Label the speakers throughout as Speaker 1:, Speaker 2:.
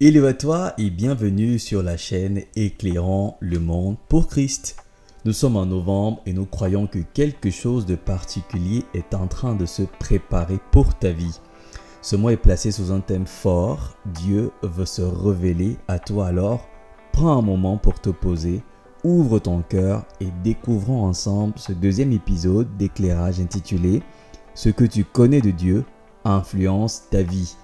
Speaker 1: Hello à toi et bienvenue sur la chaîne Éclairant le monde pour Christ. Nous sommes en novembre et nous croyons que quelque chose de particulier est en train de se préparer pour ta vie. Ce mois est placé sous un thème fort. Dieu veut se révéler à toi, alors prends un moment pour te poser, ouvre ton cœur et découvrons ensemble ce deuxième épisode d'éclairage intitulé « Ce que tu connais de Dieu influence ta vie ».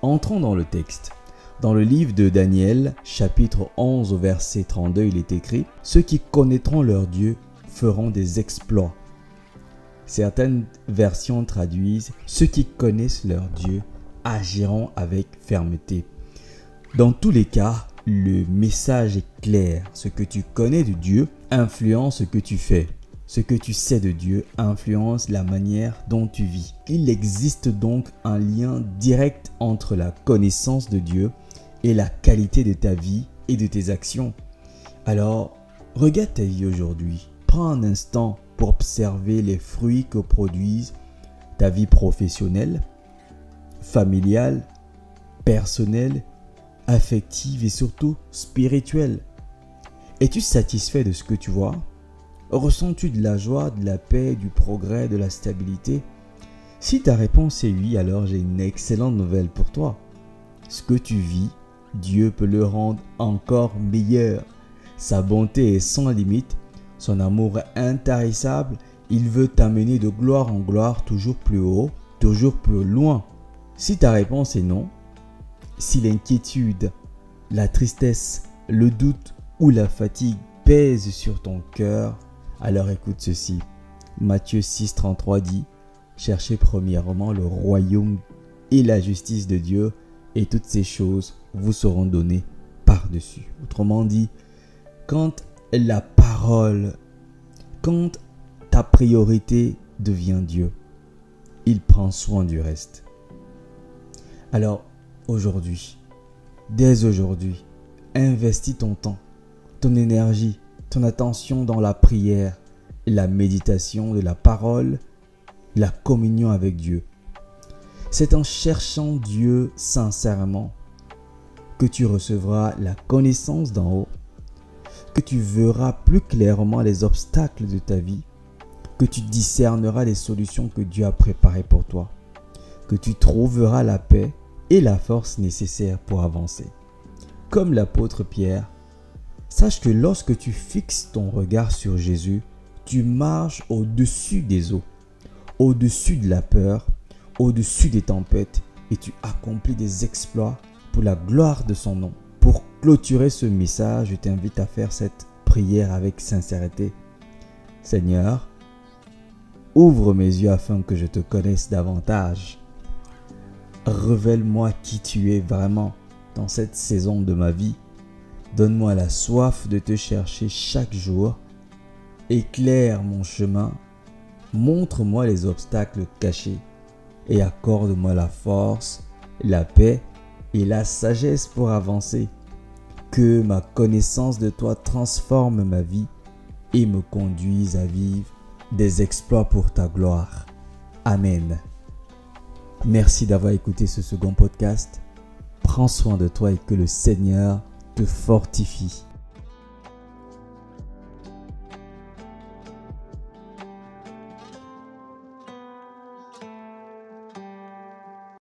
Speaker 1: Entrons dans le texte. Dans le livre de Daniel, chapitre 11 au verset 32, il est écrit « Ceux qui connaîtront leur Dieu feront des exploits ». Certaines versions traduisent « Ceux qui connaissent leur Dieu agiront avec fermeté ». Dans tous les cas, le message est clair. Ce que tu connais de Dieu influence ce que tu fais. Ce que tu sais de Dieu influence la manière dont tu vis. Il existe donc un lien direct entre la connaissance de Dieu et la qualité de ta vie et de tes actions. Alors, regarde ta vie aujourd'hui. Prends un instant pour observer les fruits que produisent ta vie professionnelle, familiale, personnelle, affective et surtout spirituelle. Es-tu satisfait de ce que tu vois? Ressens-tu de la joie, de la paix, du progrès, de la stabilité? Si ta réponse est oui, alors j'ai une excellente nouvelle pour toi. Ce que tu vis, Dieu peut le rendre encore meilleur. Sa bonté est sans limite, son amour est intarissable. Il veut t'amener de gloire en gloire, toujours plus haut, toujours plus loin. Si ta réponse est non, si l'inquiétude, la tristesse, le doute ou la fatigue pèsent sur ton cœur, alors écoute ceci. Matthieu 6,33 dit « Cherchez premièrement le royaume et la justice de Dieu, et toutes ces choses vous seront données par-dessus. » Autrement dit, quand la parole, quand ta priorité devient Dieu, il prend soin du reste. Alors, aujourd'hui, dès aujourd'hui, investis ton temps, ton énergie, ton attention dans la prière, la méditation de la parole, la communion avec Dieu. C'est en cherchant Dieu sincèrement que tu recevras la connaissance d'en haut, que tu verras plus clairement les obstacles de ta vie, que tu discerneras les solutions que Dieu a préparées pour toi, que tu trouveras la paix et la force nécessaires pour avancer. Comme l'apôtre Pierre, sache que lorsque tu fixes ton regard sur Jésus, tu marches au-dessus des eaux, au-dessus de la peur, au-dessus des tempêtes, et tu accomplis des exploits pour la gloire de son nom. Pour clôturer ce message, je t'invite à faire cette prière avec sincérité. Seigneur, ouvre mes yeux afin que je te connaisse davantage. Révèle-moi qui tu es vraiment dans cette saison de ma vie. Donne-moi la soif de te chercher chaque jour. Éclaire mon chemin. Montre-moi les obstacles cachés et accorde-moi la force, la paix et la sagesse pour avancer. Que ma connaissance de toi transforme ma vie et me conduise à vivre des exploits pour ta gloire. Amen. Merci d'avoir écouté ce second podcast. Prends soin de toi et que le Seigneur te fortifie.